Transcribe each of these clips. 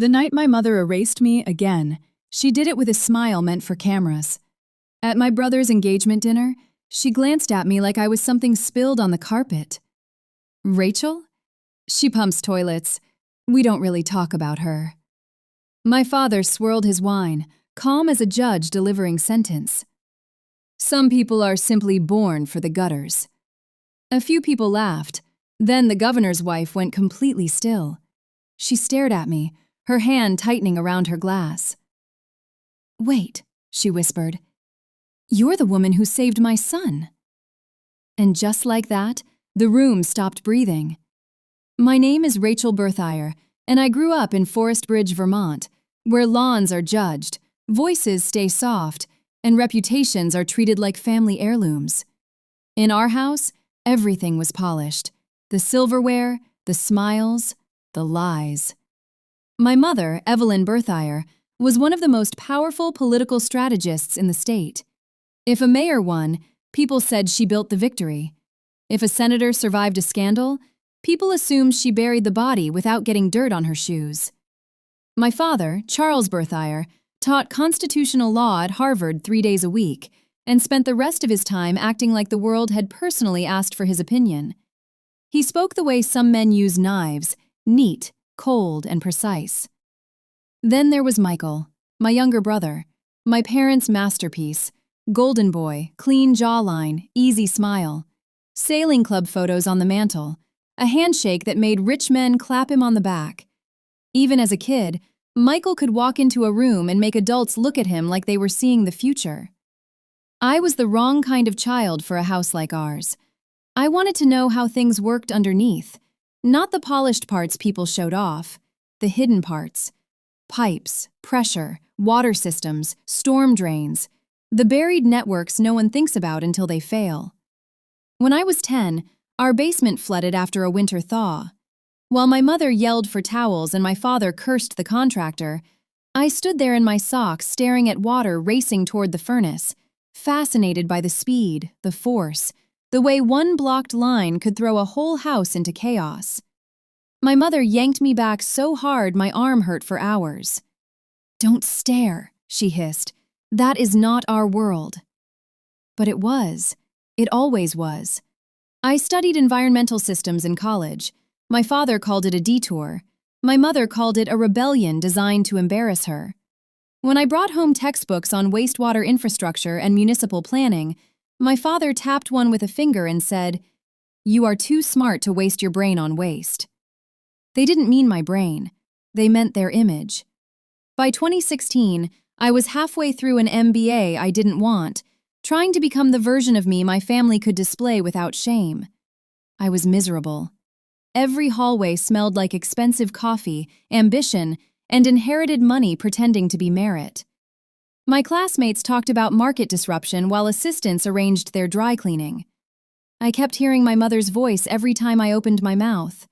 The night my mother erased me again, she did it with a smile meant for cameras. At my brother's engagement dinner, she glanced at me like I was something spilled on the carpet. Rachel? She pumps toilets. We don't really talk about her. My father swirled his wine, calm as a judge delivering sentence. Some people are simply born for the gutters. A few people laughed. Then the governor's wife went completely still. She stared at me, her hand tightening around her glass. "Wait," she whispered. "You're the woman who saved my son." And just like that, the room stopped breathing. My name is Rachel Berthier, and I grew up in Forest Bridge, Vermont, where lawns are judged, voices stay soft, and reputations are treated like family heirlooms. In our house, everything was polished. The silverware, the smiles, the lies. My mother, Evelyn Berthier, was one of the most powerful political strategists in the state. If a mayor won, people said she built the victory. If a senator survived a scandal, people assumed she buried the body without getting dirt on her shoes. My father, Charles Berthier, taught constitutional law at Harvard 3 days a week and spent the rest of his time acting like the world had personally asked for his opinion. He spoke the way some men use knives, neat, cold, and precise. Then there was Michael, my younger brother, my parents' masterpiece, golden boy, clean jawline, easy smile, sailing club photos on the mantle, a handshake that made rich men clap him on the back. Even as a kid, Michael could walk into a room and make adults look at him like they were seeing the future. I was the wrong kind of child for a house like ours. I wanted to know how things worked underneath, not the polished parts people showed off, the hidden parts. Pipes, pressure, water systems, storm drains, the buried networks no one thinks about until they fail. When I was 10, our basement flooded after a winter thaw. While my mother yelled for towels and my father cursed the contractor, I stood there in my socks staring at water racing toward the furnace, fascinated by the speed, the force, the way one blocked line could throw a whole house into chaos. My mother yanked me back so hard my arm hurt for hours. "Don't stare," she hissed. "That is not our world." But it was. It always was. I studied environmental systems in college. My father called it a detour. My mother called it a rebellion designed to embarrass her. When I brought home textbooks on wastewater infrastructure and municipal planning, my father tapped one with a finger and said, "You are too smart to waste your brain on waste." They didn't mean my brain. They meant their image. By 2016, I was halfway through an MBA I didn't want, trying to become the version of me my family could display without shame. I was miserable. Every hallway smelled like expensive coffee, ambition, and inherited money pretending to be merit. My classmates talked about market disruption while assistants arranged their dry cleaning. I kept hearing my mother's voice every time I opened my mouth.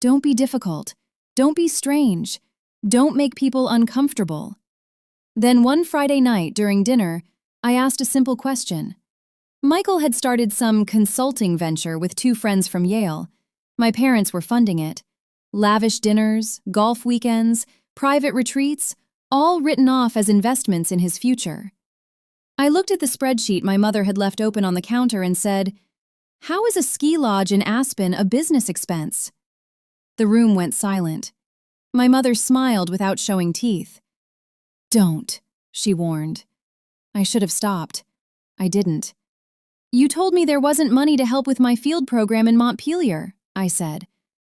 "Don't be difficult. Don't be strange. Don't make people uncomfortable." Then one Friday night during dinner, I asked a simple question. Michael had started some consulting venture with 2 friends from Yale. My parents were funding it. Lavish dinners, golf weekends, private retreats, all written off as investments in his future. I looked at the spreadsheet my mother had left open on the counter and said, "How is a ski lodge in Aspen a business expense?" The room went silent. My mother smiled without showing teeth. "Don't," she warned. I should have stopped. I didn't. "You told me there wasn't money to help with my field program in Montpelier," I said.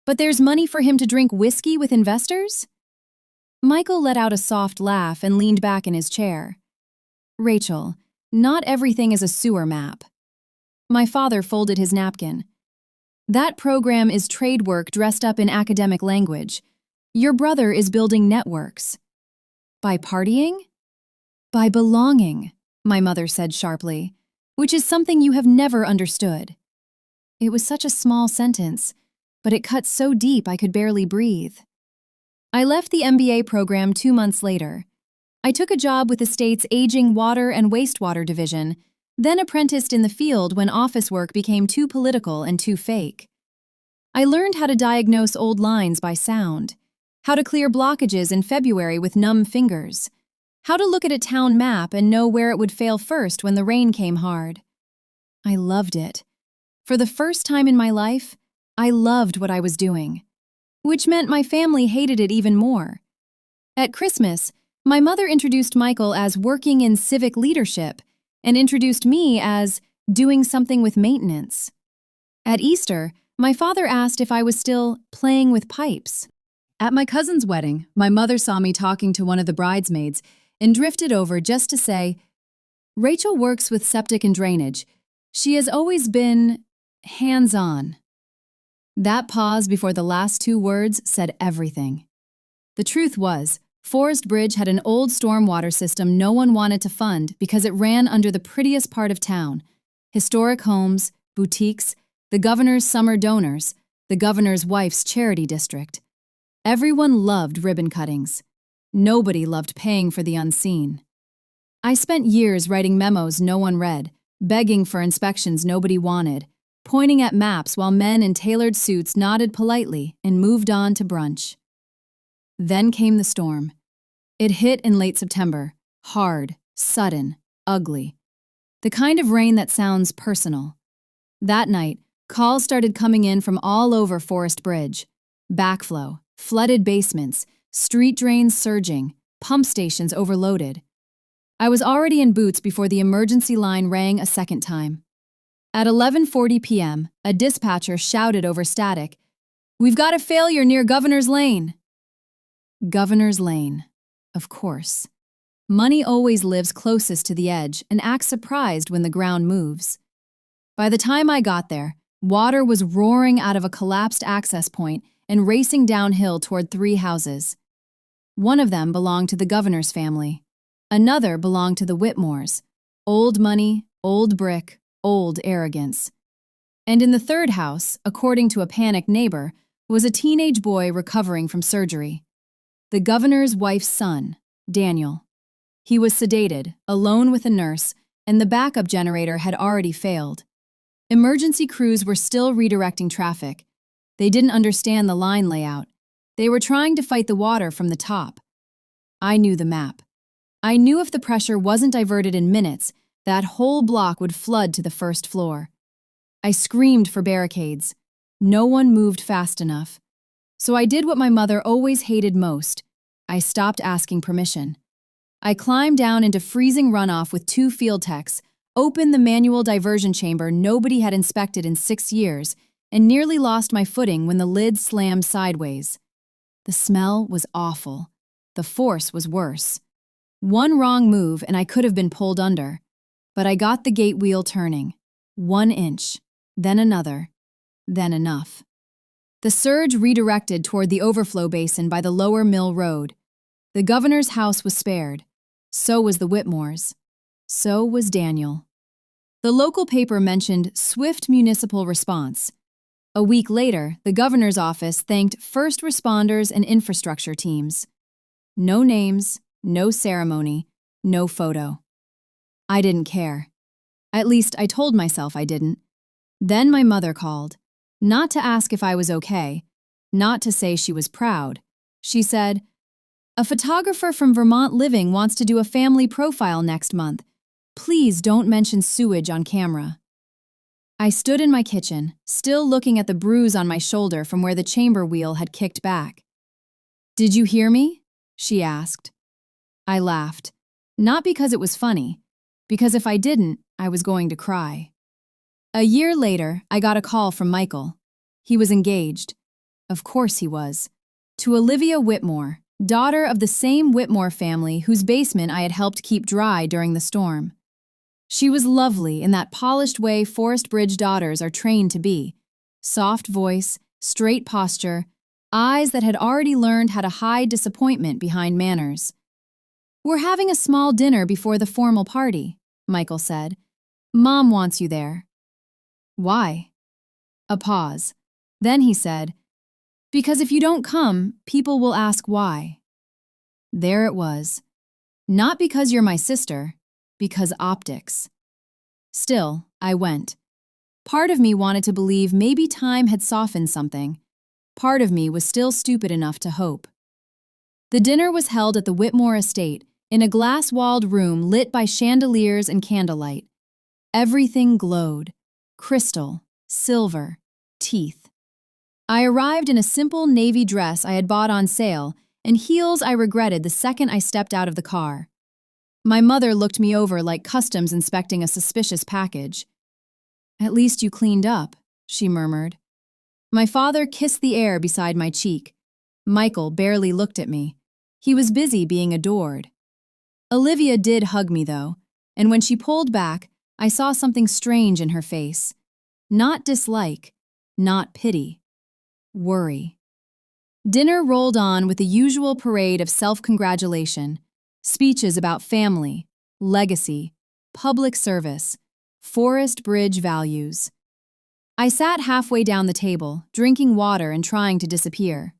"But there's money for him to drink whiskey with investors?" Michael let out a soft laugh and leaned back in his chair. "Rachel, not everything is a sewer map." My father folded his napkin. "That program is trade work dressed up in academic language. Your brother is building networks." "By partying?" "By belonging," my mother said sharply, "which is something you have never understood." It was such a small sentence, but it cut so deep I could barely breathe. I left the MBA program 2 months later. I took a job with the state's aging water and wastewater division, then apprenticed in the field when office work became too political and too fake. I learned how to diagnose old lines by sound. how to clear blockages in February with numb fingers, how to look at a town map and know where it would fail first when the rain came hard. I loved it. For the first time in my life, I loved what I was doing, which meant my family hated it even more. At Christmas, my mother introduced Michael as working in civic leadership and introduced me as doing something with maintenance. At Easter, my father asked if I was still playing with pipes. At my cousin's wedding, my mother saw me talking to one of the bridesmaids and drifted over just to say, "Rachel works with septic and drainage. She has always been hands-on." That pause before the last two words said everything. The truth was, Forest Bridge had an old stormwater system no one wanted to fund because it ran under the prettiest part of town. Historic homes, boutiques, the governor's summer donors, the governor's wife's charity district. Everyone loved ribbon cuttings. Nobody loved paying for the unseen. I spent years writing memos no one read, begging for inspections nobody wanted, pointing at maps while men in tailored suits nodded politely and moved on to brunch. Then came the storm. It hit in late September, hard, sudden, ugly. The kind of rain that sounds personal. That night, calls started coming in from all over Forest Bridge. Backflow, flooded basements, street drains surging, pump stations overloaded. I was already in boots before the emergency line rang a second time. At 11:40 p.m., a dispatcher shouted over static, "We've got a failure near Governor's Lane." Governor's Lane. Of course. Money always lives closest to the edge and acts surprised when the ground moves. By the time I got there, water was roaring out of a collapsed access point and racing downhill toward 3 houses. One of them belonged to the governor's family. Another belonged to the Whitmores. Old money, old brick, old arrogance. And in the third house, according to a panicked neighbor, was a teenage boy recovering from surgery. The governor's wife's son, Daniel. He was sedated, alone with a nurse, and the backup generator had already failed. Emergency crews were still redirecting traffic. They didn't understand the line layout. They were trying to fight the water from the top. I knew the map. I knew if the pressure wasn't diverted in minutes, that whole block would flood to the first floor. I screamed for barricades. No one moved fast enough. So I did what my mother always hated most. I stopped asking permission. I climbed down into freezing runoff with 2 field techs, opened the manual diversion chamber nobody had inspected in 6 years, and nearly lost my footing when the lid slammed sideways. The smell was awful. The force was worse. One wrong move and I could have been pulled under. But I got the gate wheel turning. 1 inch, then another, then enough. The surge redirected toward the overflow basin by the lower Mill Road. The governor's house was spared. So was the Whitmores. So was Daniel. The local paper mentioned swift municipal response. A week later, the governor's office thanked first responders and infrastructure teams. No names, no ceremony, no photo. I didn't care. At least I told myself I didn't. Then my mother called. Not to ask if I was okay, not to say she was proud. She said, "A photographer from Vermont Living wants to do a family profile next month. Please don't mention sewage on camera." I stood in my kitchen, still looking at the bruise on my shoulder from where the chamber wheel had kicked back. "Did you hear me?" she asked. I laughed, not because it was funny, because if I didn't, I was going to cry. A year later, I got a call from Michael. He was engaged. Of course he was. To Olivia Whitmore, daughter of the same Whitmore family whose basement I had helped keep dry during the storm. She was lovely in that polished way Forest Bridge daughters are trained to be. Soft voice, straight posture, eyes that had already learned how to hide disappointment behind manners. "We're having a small dinner before the formal party," Michael said. "Mom wants you there." "Why?" A pause. Then he said, "Because if you don't come, people will ask why." There it was. Not because you're my sister, because optics. Still, I went. Part of me wanted to believe maybe time had softened something. Part of me was still stupid enough to hope. The dinner was held at the Whitmore estate, in a glass-walled room lit by chandeliers and candlelight. Everything glowed: crystal, silver, teeth. I arrived in a simple navy dress I had bought on sale and heels I regretted the second I stepped out of the car. My mother looked me over like customs inspecting a suspicious package. "At least you cleaned up," she murmured. My father kissed the air beside my cheek. Michael barely looked at me. He was busy being adored. Olivia did hug me, though, and when she pulled back, I saw something strange in her face. Not dislike, not pity. Worry. Dinner rolled on with the usual parade of self-congratulation, speeches about family, legacy, public service, Forest Bridge values. I sat halfway down the table, drinking water and trying to disappear.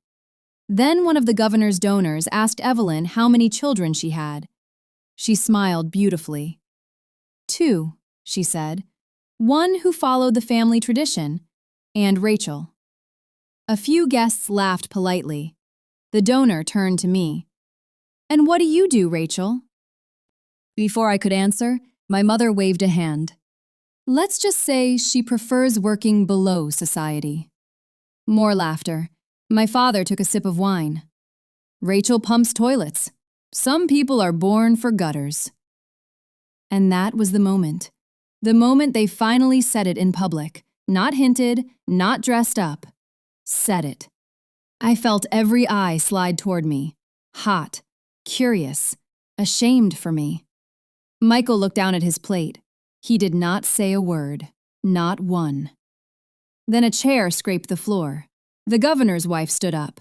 Then one of the governor's donors asked Evelyn how many children she had. She smiled beautifully. "2," she said. "One who followed the family tradition, and Rachel." A few guests laughed politely. The donor turned to me. "And what do you do, Rachel?" Before I could answer, my mother waved a hand. "Let's just say she prefers working below society." More laughter. My father took a sip of wine. "Rachel pumps toilets. Some people are born for gutters." And that was the moment. The moment they finally said it in public. Not hinted, not dressed up. Said it. I felt every eye slide toward me. Hot, curious, ashamed for me. Michael looked down at his plate. He did not say a word. Not one. Then a chair scraped the floor. The governor's wife stood up.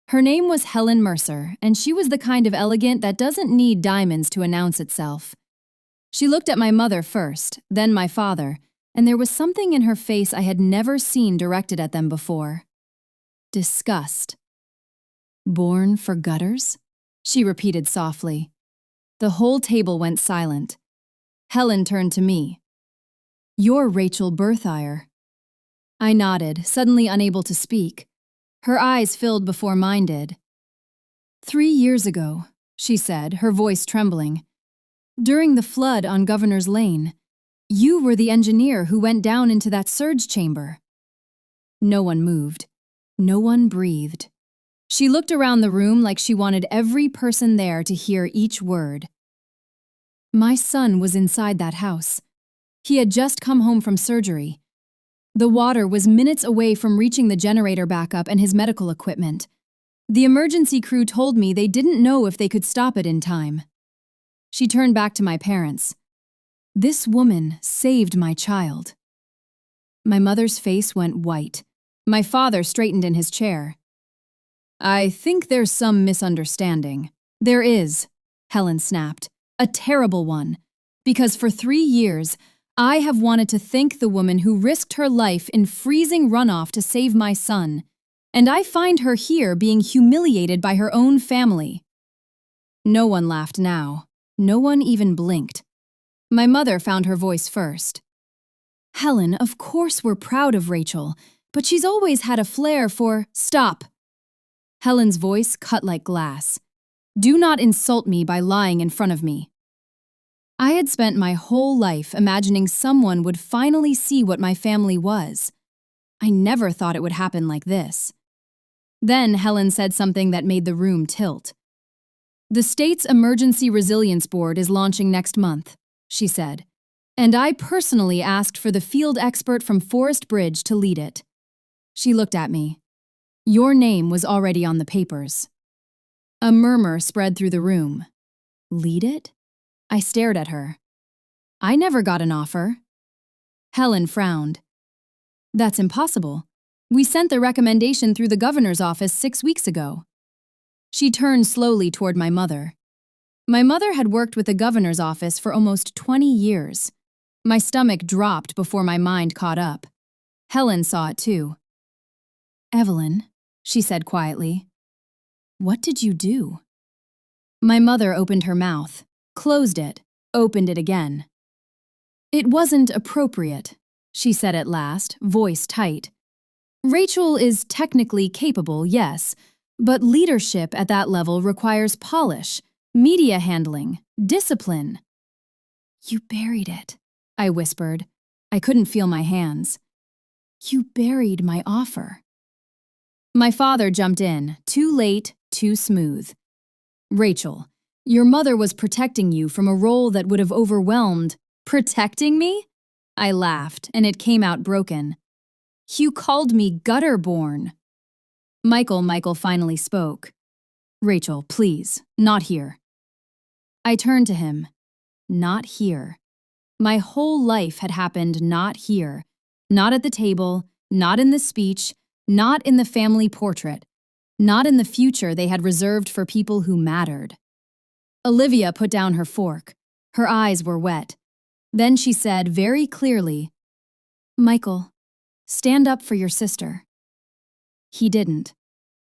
Her name was Helen Mercer, and she was the kind of elegant that doesn't need diamonds to announce itself. She looked at my mother first, then my father, and there was something in her face I had never seen directed at them before. Disgust. "Born for gutters?" she repeated softly. The whole table went silent. Helen turned to me. "You're Rachel Berthier." I nodded, suddenly unable to speak. Her eyes filled before mine did. "3 years ago," she said, her voice trembling. "During the flood on Governor's Lane, you were the engineer who went down into that surge chamber." No one moved. No one breathed. She looked around the room like she wanted every person there to hear each word. "My son was inside that house. He had just come home from surgery. The water was minutes away from reaching the generator backup and his medical equipment. The emergency crew told me they didn't know if they could stop it in time." She turned back to my parents. "This woman saved my child." My mother's face went white. My father straightened in his chair. "I think there's some misunderstanding." "There is," Helen snapped. "A terrible one. Because for 3 years, I have wanted to thank the woman who risked her life in freezing runoff to save my son, and I find her here being humiliated by her own family." No one laughed now. No one even blinked. My mother found her voice first. "Helen, of course we're proud of Rachel, but she's always had a flair for—" "Stop!" Helen's voice cut like glass. "Do not insult me by lying in front of me." I had spent my whole life imagining someone would finally see what my family was. I never thought it would happen like this. Then Helen said something that made the room tilt. "The state's Emergency Resilience Board is launching next month," she said, "and I personally asked for the field expert from Forest Bridge to lead it." She looked at me. "Your name was already on the papers." A murmur spread through the room. Lead it? I stared at her. "I never got an offer." Helen frowned. "That's impossible. We sent the recommendation through the governor's office 6 weeks ago." She turned slowly toward my mother. My mother had worked with the governor's office for almost 20 years. My stomach dropped before my mind caught up. Helen saw it too. "Evelyn," she said quietly, "what did you do?" My mother opened her mouth, closed it, opened it again. "It wasn't appropriate," she said at last, voice tight. "Rachel is technically capable, yes, But leadership at that level requires polish, media handling, discipline. You buried it, I whispered. I couldn't feel my hands. You buried my offer. My father jumped in, too late, too smooth. Rachel, your mother was protecting you from a role that would have overwhelmed. Protecting me? I laughed, and it came out broken. You called me gutter-born. Michael finally spoke. Rachel, please, not here. I turned to him. Not here. My whole life had happened not here. Not at the table, not in the speech, not in the family portrait, not in the future they had reserved for people who mattered. Olivia put down her fork. Her eyes were wet. Then she said very clearly, Michael, stand up for your sister. He didn't,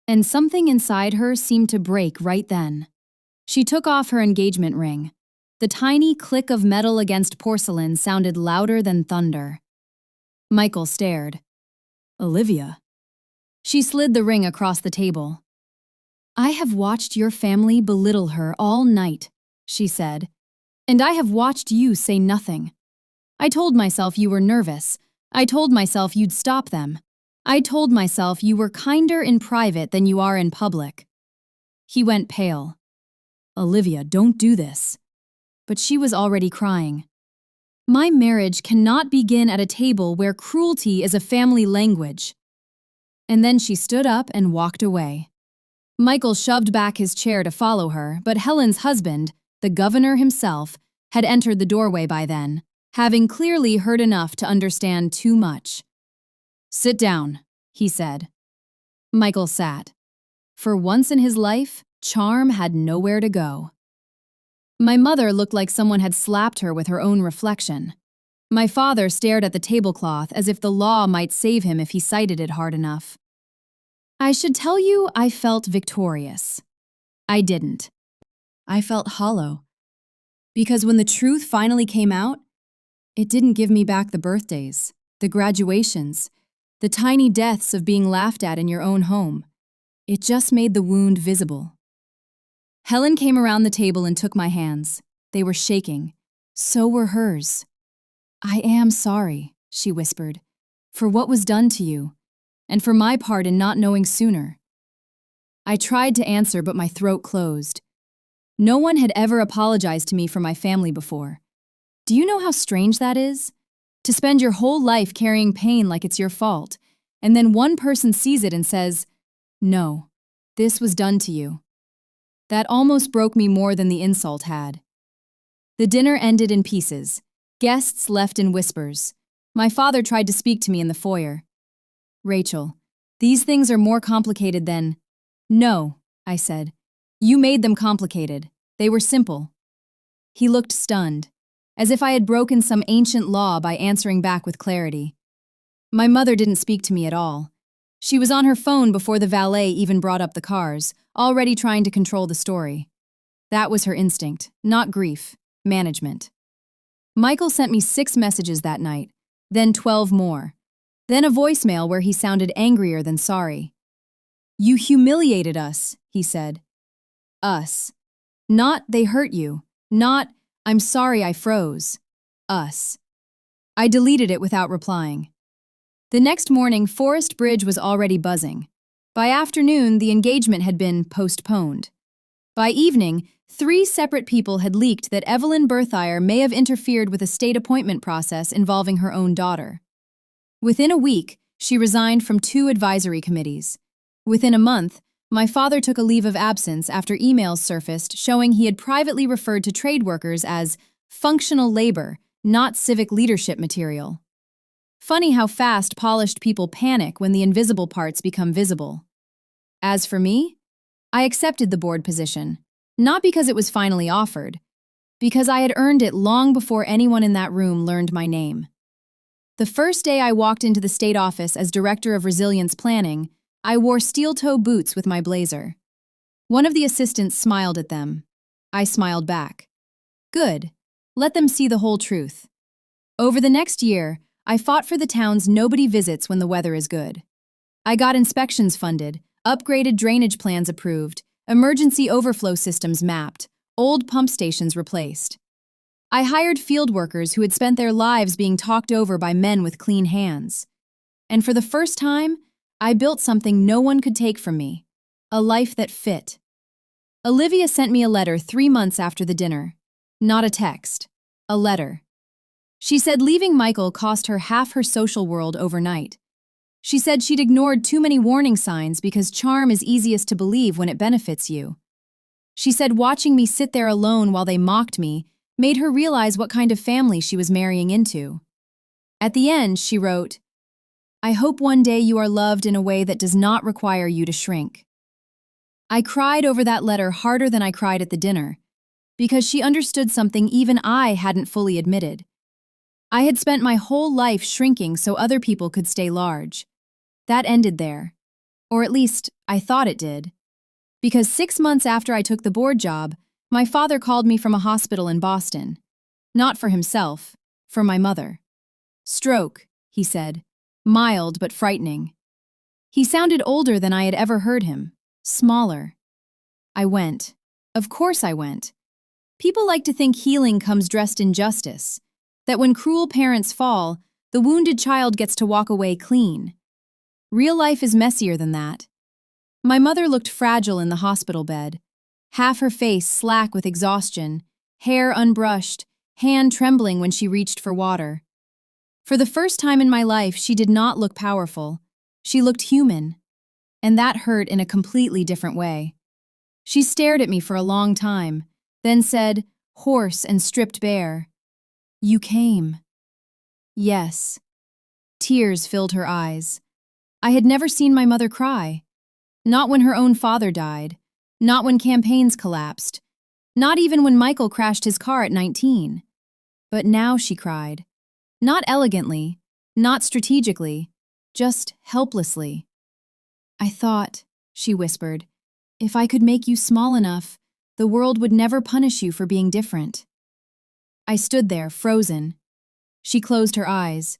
and something inside her seemed to break right then. She took off her engagement ring. The tiny click of metal against porcelain sounded louder than thunder. Michael stared. Olivia. She slid the ring across the table. I have watched your family belittle her all night, she said, and I have watched you say nothing. I told myself you were nervous. I told myself you'd stop them. I told myself you were kinder in private than you are in public. He went pale. Olivia, don't do this. But she was already crying. My marriage cannot begin at a table where cruelty is a family language. And then she stood up and walked away. Michael shoved back his chair to follow her, but Helen's husband, the governor himself, had entered the doorway by then, having clearly heard enough to understand too much. Sit down, he said. Michael sat. For once in his life, charm had nowhere to go. My mother looked like someone had slapped her with her own reflection. My father stared at the tablecloth as if the law might save him if he cited it hard enough. I should tell you I felt victorious. I didn't. I felt hollow. Because when the truth finally came out, it didn't give me back the birthdays, the graduations, the tiny deaths of being laughed at in your own home. It just made the wound visible. Helen came around the table and took my hands. They were shaking. So were hers. I am sorry, she whispered, for what was done to you, and for my part in not knowing sooner. I tried to answer, but my throat closed. No one had ever apologized to me for my family before. Do you know how strange that is? To spend your whole life carrying pain like it's your fault, and then one person sees it and says, no, this was done to you. That almost broke me more than the insult had. The dinner ended in pieces. Guests left in whispers. My father tried to speak to me in the foyer. Rachel, these things are more complicated than… No, I said. You made them complicated. They were simple. He looked stunned, as if I had broken some ancient law by answering back with clarity. My mother didn't speak to me at all. She was on her phone before the valet even brought up the cars, already trying to control the story. That was her instinct, not grief, management. Michael sent me 6 messages that night, then 12 more. Then a voicemail where he sounded angrier than sorry. You humiliated us, he said. Us. Not they hurt you. Not I'm sorry I froze. Us. I deleted it without replying. The next morning, Forest Bridge was already buzzing. By afternoon, the engagement had been postponed. By evening, 3 separate people had leaked that Evelyn Berthier may have interfered with a state appointment process involving her own daughter. Within a week, she resigned from 2 advisory committees. Within a month, my father took a leave of absence after emails surfaced showing he had privately referred to trade workers as functional labor, not civic leadership material. Funny how fast polished people panic when the invisible parts become visible. As for me, I accepted the board position, not because it was finally offered, because I had earned it long before anyone in that room learned my name. The first day I walked into the state office as Director of Resilience Planning, I wore steel-toe boots with my blazer. One of the assistants smiled at them. I smiled back. Good. Let them see the whole truth. Over the next year, I fought for the towns nobody visits when the weather is good. I got inspections funded, upgraded drainage plans approved, emergency overflow systems mapped, old pump stations replaced. I hired field workers who had spent their lives being talked over by men with clean hands. And for the first time, I built something no one could take from me, a life that fit. Olivia sent me a letter 3 months after the dinner. Not a text, a letter. She said leaving Michael cost her half her social world overnight. She said she'd ignored too many warning signs because charm is easiest to believe when it benefits you. She said watching me sit there alone while they mocked me made her realize what kind of family she was marrying into. At the end, she wrote, "I hope one day you are loved in a way that does not require you to shrink." I cried over that letter harder than I cried at the dinner, because she understood something even I hadn't fully admitted. I had spent my whole life shrinking so other people could stay large. That ended there. Or at least, I thought it did. Because 6 months after I took the board job, my father called me from a hospital in Boston. Not for himself, for my mother. "Stroke," he said. Mild but frightening. He sounded older than I had ever heard him. Smaller. I went. Of course I went. People like to think healing comes dressed in justice. That when cruel parents fall, the wounded child gets to walk away clean. Real life is messier than that. My mother looked fragile in the hospital bed. Half her face slack with exhaustion, hair unbrushed, hand trembling when she reached for water. For the first time in my life, she did not look powerful. She looked human. And that hurt in a completely different way. She stared at me for a long time, then said, hoarse and stripped bare, "You came." Yes. Tears filled her eyes. I had never seen my mother cry. Not when her own father died. Not when campaigns collapsed. Not even when Michael crashed his car at 19. But now she cried. Not elegantly, not strategically, just helplessly. "I thought," she whispered, "if I could make you small enough, the world would never punish you for being different." I stood there, frozen. She closed her eyes.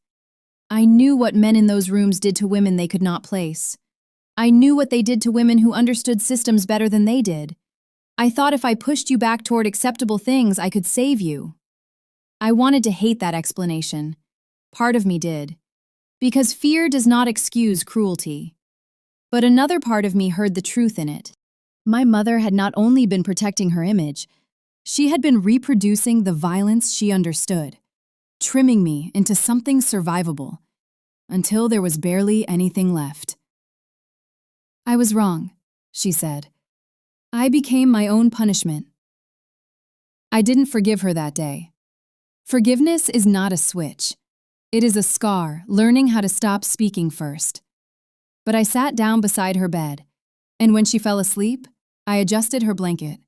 I knew what men in those rooms did to women they could not place. I knew what they did to women who understood systems better than they did. I thought if I pushed you back toward acceptable things, I could save you. I wanted to hate that explanation. Part of me did. Because fear does not excuse cruelty. But another part of me heard the truth in it. My mother had not only been protecting her image, she had been reproducing the violence she understood, trimming me into something survivable, until there was barely anything left. "I was wrong," she said. "I became my own punishment." I didn't forgive her that day. Forgiveness is not a switch. It is a scar, learning how to stop speaking first. But I sat down beside her bed, and when she fell asleep, I adjusted her blanket.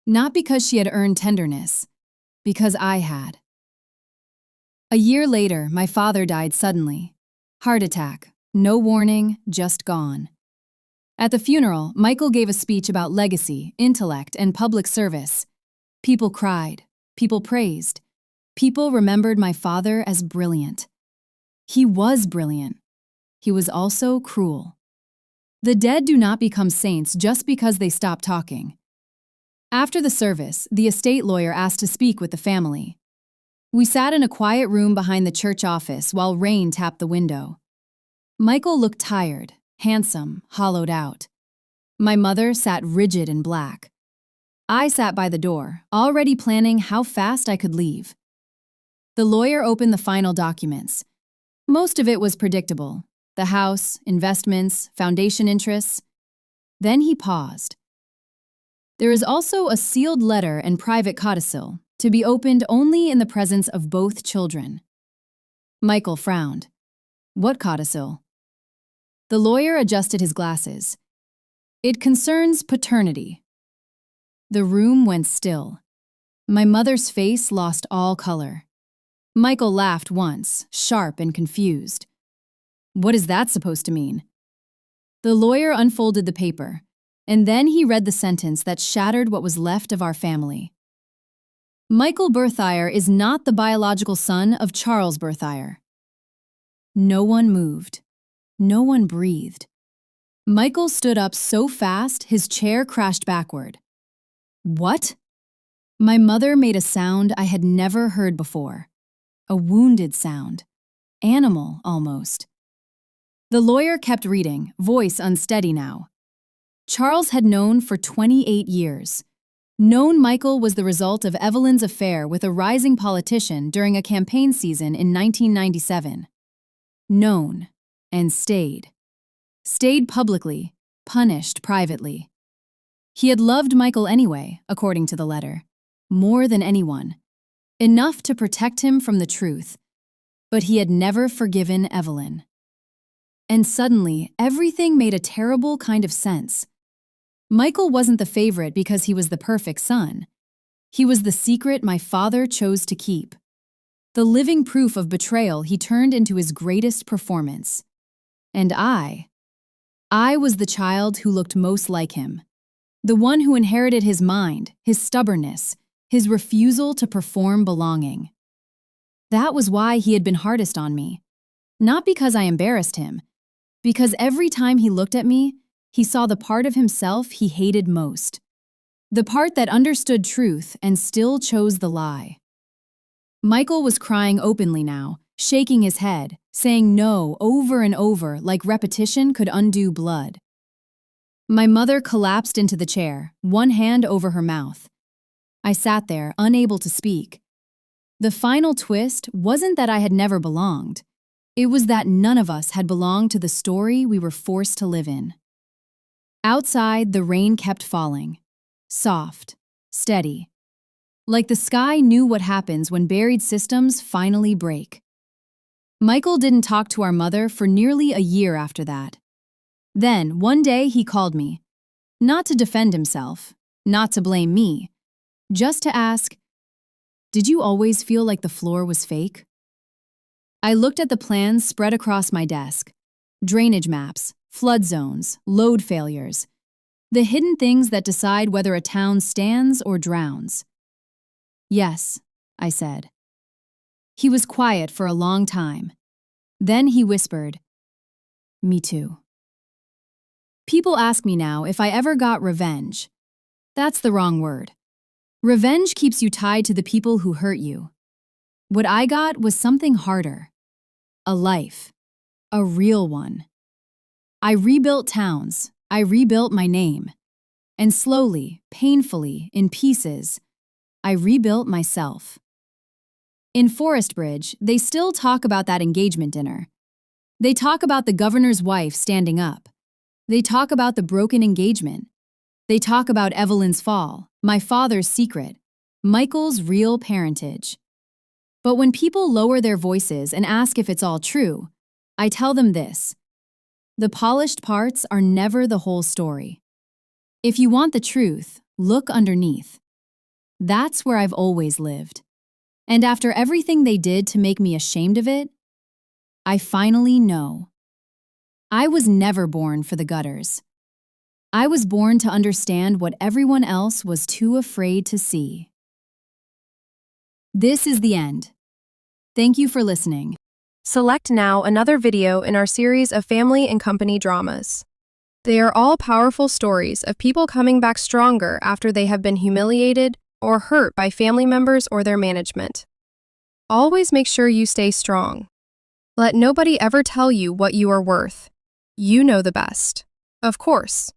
Not because she had earned tenderness, because I had. A year later, my father died suddenly. Heart attack, no warning, just gone. At the funeral, Michael gave a speech about legacy, intellect, and public service. People cried, people praised. People remembered my father as brilliant. He was brilliant. He was also cruel. The dead do not become saints just because they stop talking. After the service, the estate lawyer asked to speak with the family. We sat in a quiet room behind the church office while rain tapped the window. Michael looked tired, handsome, hollowed out. My mother sat rigid and black. I sat by the door, already planning how fast I could leave. The lawyer opened the final documents. Most of it was predictable. The house, investments, foundation interests. Then he paused. There is also a sealed letter and private codicil, to be opened only in the presence of both children. Michael frowned. What codicil? The lawyer adjusted his glasses. It concerns paternity. The room went still. My mother's face lost all color. Michael laughed once, sharp and confused. What is that supposed to mean? The lawyer unfolded the paper, and then he read the sentence that shattered what was left of our family. Michael Berthier is not the biological son of Charles Berthier. No one moved. No one breathed. Michael stood up so fast his chair crashed backward. What? My mother made a sound I had never heard before. A wounded sound. Animal, almost. The lawyer kept reading, voice unsteady now. Charles had known for 28 years. Known Michael was the result of Evelyn's affair with a rising politician during a campaign season in 1997. Known. And stayed. Stayed publicly, punished privately. He had loved Michael anyway, according to the letter. More than anyone. Enough to protect him from the truth. But he had never forgiven Evelyn. And suddenly, everything made a terrible kind of sense. Michael wasn't the favorite because he was the perfect son. He was the secret my father chose to keep. The living proof of betrayal he turned into his greatest performance. And I was the child who looked most like him. The one who inherited his mind, his stubbornness, his refusal to perform belonging. That was why he had been hardest on me. Not because I embarrassed him, because every time he looked at me, he saw the part of himself he hated most. The part that understood truth and still chose the lie. Michael was crying openly now, shaking his head, saying no over and over like repetition could undo blood. My mother collapsed into the chair, one hand over her mouth. I sat there, unable to speak. The final twist wasn't that I had never belonged. It was that none of us had belonged to the story we were forced to live in. Outside, the rain kept falling. Soft, steady. Like the sky knew what happens when buried systems finally break. Michael didn't talk to our mother for nearly a year after that. Then, one day he called me. Not to defend himself, not to blame me, just to ask, "Did you always feel like the floor was fake?" I looked at the plans spread across my desk. Drainage maps, flood zones, load failures. The hidden things that decide whether a town stands or drowns. "Yes," I said. He was quiet for a long time. Then he whispered, "Me too." People ask me now if I ever got revenge. That's the wrong word. Revenge keeps you tied to the people who hurt you. What I got was something harder. A life. A real one. I rebuilt towns. I rebuilt my name. And slowly, painfully, in pieces, I rebuilt myself. In Forest Bridge, they still talk about that engagement dinner. They talk about the governor's wife standing up. They talk about the broken engagement. They talk about Evelyn's fall, my father's secret, Michael's real parentage. But when people lower their voices and ask if it's all true, I tell them this: the polished parts are never the whole story. If you want the truth, look underneath. That's where I've always lived. And after everything they did to make me ashamed of it, I finally know. I was never born for the gutters. I was born to understand what everyone else was too afraid to see. This is the end. Thank you for listening. Select now another video in our series of family and company dramas. They are all powerful stories of people coming back stronger after they have been humiliated or hurt by family members or their management. Always make sure you stay strong. Let nobody ever tell you what you are worth. You know the best. Of course.